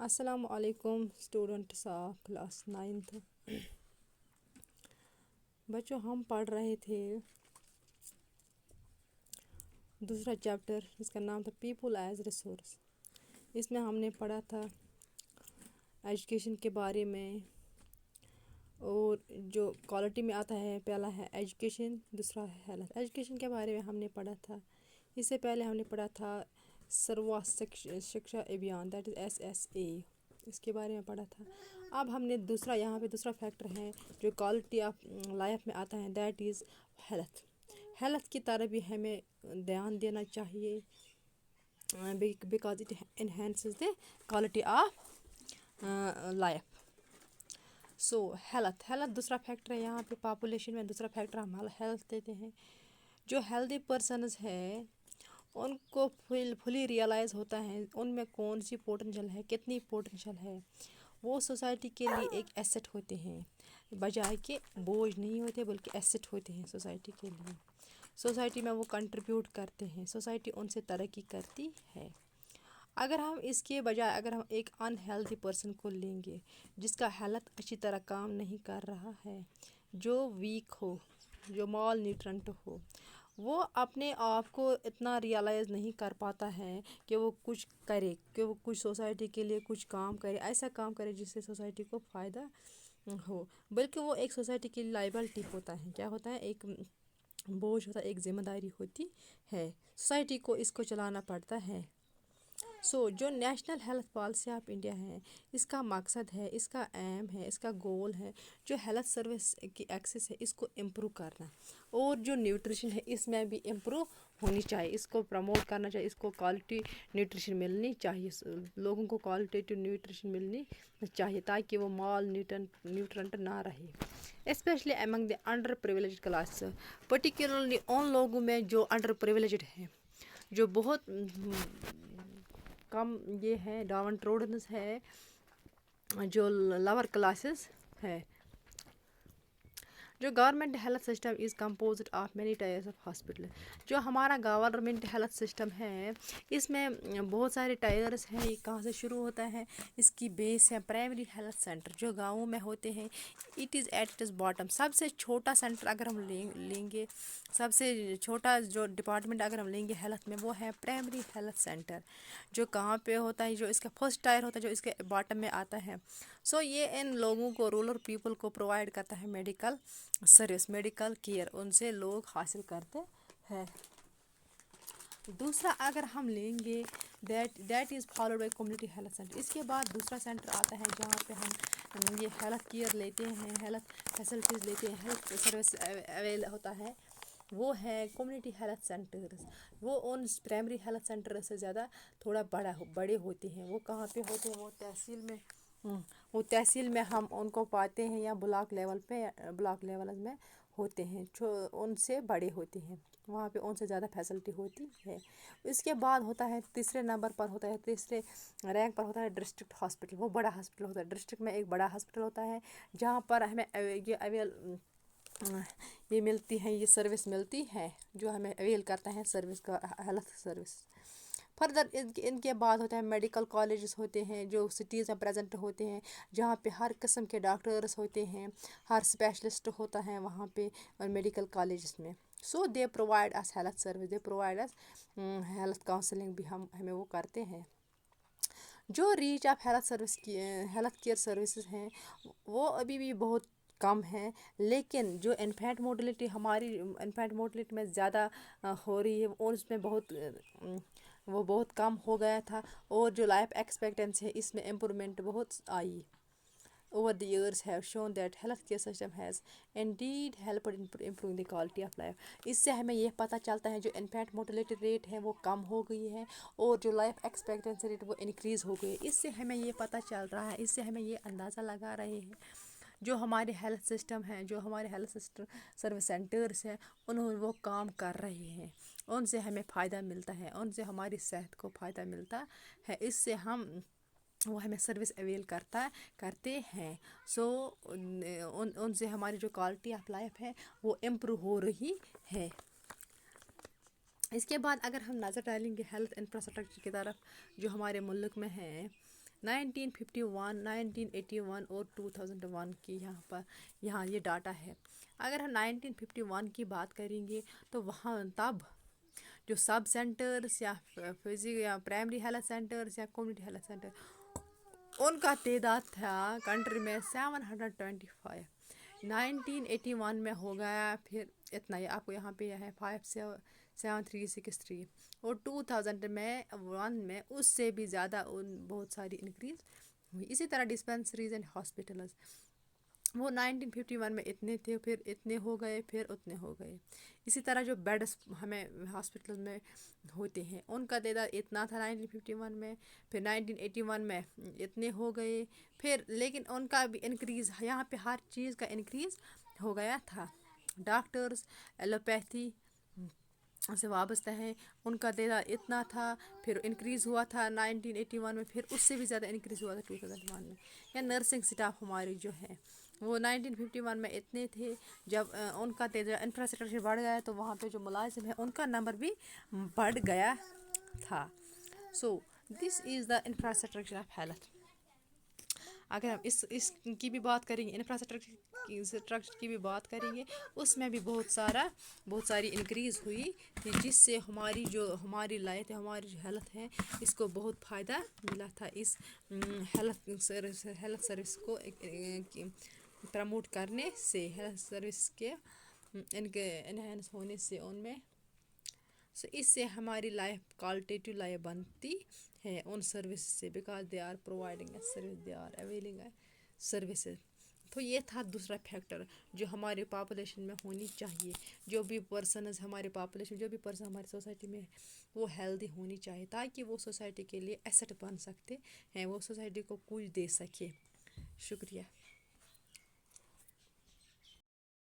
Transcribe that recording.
السلام علیکم students of class 9th۔ بچوں ہم پڑھ رہے تھے دوسرا چیپٹر جس کا نام تھا پیپل ایز ریسورس۔ اس میں ہم نے پڑھا تھا ایجوکیشن کے بارے میں، اور جو کوالٹی میں آتا ہے پہلا ہے ایجوکیشن، دوسرا ہے ہیلتھ۔ ایجوکیشن کے بارے میں ہم نے پڑھا تھا، اس سے پہلے ہم نے پڑھا تھا سروا شکشا ابھیان، دیٹ از SSA، اس کے بارے میں پڑھا تھا۔ اب ہم نے یہاں پہ دوسرا فیکٹر ہے جو کوالٹی آف لائف میں آتا ہے، دیٹ از ہیلتھ۔ ہیلتھ کی طرف بھی ہمیں دھیان دینا چاہیے، because it enhances the quality of life. So health دوسرا فیکٹر ہے یہاں پہ پاپولیشن میں، دوسرا فیکٹر ہم ہیلتھ دیتے ہیں۔ جو ہیلدی پرسنز ہے ان کو فلی ریئلائز ہوتا ہے ان میں کون سی پوٹینشیل ہے، کتنی پوٹینشیل ہے۔ وہ سوسائٹی کے لیے ایک ایسٹ ہوتے ہیں، بجائے کہ بوجھ نہیں ہوتے بلکہ ایسٹ ہوتے ہیں سوسائٹی کے لیے۔ سوسائٹی میں وہ کنٹریبیوٹ کرتے ہیں، سوسائٹی ان سے ترقی کرتی ہے۔ اگر ہم اس کے بجائے اگر ہم ایک ان ہیلدی پرسن کو لیں گے جس کا ہیلتھ اچھی طرح کام نہیں کر رہا ہے، جو ویک ہو، جو مال نیوٹرنٹ ہو، وہ اپنے آپ کو اتنا ریئلائز نہیں کر پاتا ہے کہ وہ کچھ کرے، کہ وہ کچھ سوسائٹی کے لیے کچھ کام کرے، ایسا کام کرے جس سے سوسائٹی کو فائدہ ہو، بلکہ وہ ایک سوسائٹی کی لائبلٹی ہوتا ہے۔ کیا ہوتا ہے؟ ایک بوجھ ہوتا ہے، ایک ذمہ داری ہوتی ہے، سوسائٹی کو اس کو چلانا پڑتا ہے۔ جو national health policy of India ہے، اس کا مقصد ہے، اس کا ایم ہے، اس کا گول ہے جو ہیلتھ سروس کی ایکسیس ہے اس کو امپروو کرنا، اور جو نیوٹریشن ہے اس میں بھی امپروو ہونی چاہیے، اس کو پروموٹ کرنا چاہیے، اس کو کوالٹی نیوٹریشن ملنی چاہیے، لوگوں کو کوالٹیٹیو نیوٹریشن ملنی چاہیے تاکہ وہ مال نیوٹرنٹ نہ رہے، especially among the underprivileged class, particularly ان لوگوں میں جو انڈر پریویلیجڈ ہیں، جو بہت کم یہ ہے، ڈاون ٹروڈنس ہے، جو لور کلاسز ہے۔ جو government health system is composed of many tyres of hospital. جو ہمارا گورنمنٹ ہیلتھ سسٹم ہے اس میں بہت سارے ٹائرس ہیں۔ یہ کہاں سے شروع ہوتا ہے؟ اس کی بیس ہے پرائمری ہیلتھ سینٹر جو گاؤں میں ہوتے ہیں، it is at its bottom. سب سے چھوٹا سینٹر اگر ہم لیں گے، سب سے چھوٹا جو ڈپارٹمنٹ اگر ہم لیں گے ہیلتھ میں، وہ ہے پرائمری ہیلتھ سینٹر، جو کہاں پہ ہوتا ہے، جو اس کا فرسٹ ٹائر ہوتا ہے، جو اس کے باٹم میں آتا ہے۔ یہ ان لوگوں کو، رورل پیپل کو پرووائڈ کرتا ہے medical service, medical care in سے لوگ حاصل کرتے ہیں۔ دوسرا اگر ہم لیں گے that is followed by community health centre. اس کے بعد دوسرا سینٹر آتا ہے جہاں پہ ہم یہ ہیلتھ کیئر لیتے ہیں، ہیلتھ فیسلٹیز لیتے ہیں، ہیلتھ سروس اویل ہوتا ہے، وہ ہے کمیونٹی ہیلتھ سینٹرز۔ وہ ان پرائمری ہیلتھ سینٹر سے زیادہ تھوڑا بڑے ہوتے ہیں۔ وہ کہاں پہ ہوتے ہیں؟ وہ تحصیل میں ہم ان کو پاتے ہیں، یا بلاک لیول پہ، بلاک لیول میں ہوتے ہیں، جو ان سے بڑے ہوتے ہیں، وہاں پہ ان سے زیادہ فیسلٹی ہوتی ہے۔ اس کے بعد ہوتا ہے تیسرے نمبر پر ہوتا ہے، تیسرے رینک پر ہوتا ہے ڈسٹرکٹ ہاسپٹل۔ وہ بڑا ہاسپٹل ہوتا ہے، ڈسٹرکٹ میں ایک بڑا ہاسپٹل ہوتا ہے جہاں پر ہمیں یہ ملتی ہے، یہ سروس ملتی ہے جو ہمیں اویل کرتا ہے سروس کا، ہیلتھ سروس۔ فردر ان کے بعد ہوتا ہے میڈیکل کالجز ہوتے ہیں جو سٹیز میں پریزنٹ ہوتے ہیں، جہاں پہ ہر قسم کے ڈاکٹرز ہوتے ہیں، ہر اسپیشلسٹ ہوتا ہے وہاں پہ میڈیکل کالجز میں۔ They provide us health service, they provide us health counselling بھی ہمیں وہ کرتے ہیں۔ جو ریچ آف ہیلتھ سروس کی ہیلتھ کیئر سروسز ہیں وہ ابھی بھی بہت کم ہے، لیکن جو انفینٹ موٹیلٹی ہماری انفینٹ موٹیلٹی میں زیادہ ہو رہی ہے، اور اس میں وہ بہت کم ہو گیا تھا، اور جو لائف ایکسپیکٹنسی ہے اس میں امپرومنٹ بہت آئی۔ Over the years have shown that healthcare system has indeed helped in improving the quality of life۔ اس سے ہمیں یہ پتہ چلتا ہے جو انفینٹ موٹیلٹی ریٹ ہے وہ کم ہو گئی ہے، اور جو لائف ایکسپیکٹنسی ریٹ وہ انکریز ہو گئی ہے۔ اس سے ہمیں یہ پتہ چل رہا ہے، اس سے ہمیں یہ اندازہ لگا رہے ہیں جو ہمارے ہیلتھ سسٹم ہیں، جو ہمارے ہیلتھ سسٹم سروس سینٹرس ہیں، وہ کام کر رہے ہیں، ان سے ہمیں فائدہ ملتا ہے، ان سے ہماری صحت کو فائدہ ملتا ہے، اس سے وہ ہمیں سروس اویل کرتے ہیں۔ ان سے ہماری جو کوالٹی آف لائف ہے وہ امپروو ہو رہی ہے۔ اس کے بعد اگر ہم نظر ڈالیں گے ہیلتھ انفراسٹرکچر کی طرف جو ہمارے ملک میں ہے، 1951 1981 اور 2001 کی یہاں یہ ڈاٹا ہے. اگر ہم 1951 کی بات کریں گے تو وہاں تب جو سب سینٹرس یا یا پرائمری ہیلتھ سینٹرس یا کمیونٹی ہیلتھ سینٹر ان کا تعداد تھا کنٹری میں 725. 1981 میں ہو گیا پھر اتنا ہی، آپ کو یہاں پہ ہے 57363. اور 2000 میں 1 میں اس سے بھی زیادہ بہت ساری انکریز ہوئی. اسی طرح ڈسپینسریز اینڈ ہاسپٹلز وہ 1951 میں اتنے تھے، پھر اتنے ہو گئے، پھر اتنے ہو گئے. اسی طرح جو بیڈس ہمیں ہاسپٹل میں ہوتے ہیں ان کا تعداد اتنا تھا 1951 میں، پھر 1981 میں اتنے ہو گئے، پھر لیکن ان کا بھی انکریز یہاں پہ ہر چیز کا انکریز ہو گیا تھا. ڈاکٹرز ایلوپیتھی سے وابستہ ہیں ان کا تعداد اتنا تھا، پھر انکریز ہوا تھا 1981 میں، پھر اس سے بھی زیادہ انکریز ہوا تھا 2001 میں. یا نرسنگ سٹاف ہماری جو ہے وہ 1951 میں اتنے تھے، جب ان کا انفراسٹرکچر بڑھ گیا تو وہاں پہ جو ملازم ہیں ان کا نمبر بھی بڑھ گیا تھا. سو دس از دا انفراسٹرکچر آف ہیلتھ. اگر ہم اس کی بھی بات کریں گے، انفراسٹرکچر کی بھی بات کریں گے، اس میں بھی بہت ساری انکریز ہوئی تھی، جس سے ہماری لائف ہے، ہماری جو ہیلتھ ہے اس کو بہت فائدہ ملا تھا. اس ہیلتھ سروس کو پروموٹ کرنے سے، ہیلتھ سروس کے ان کے انہینس ہونے سے ان میں اس سے ہماری لائف کوالٹیٹیو لائف بنتی ہے ان سروس سے، because they are providing a service, they are availing a services. تو یہ تھا دوسرا فیکٹر جو ہماری پاپولیشن میں ہونی چاہیے. جو بھی پرسنز ہماری پاپولیشن، جو بھی پرسن ہماری سوسائٹی میں وہ ہیلدی ہونی چاہیے، تاکہ وہ سوسائٹی کے لیے ایسٹ بن سکتے ہیں، وہ سوسائٹی کو کچھ دے سکے. شکریہ.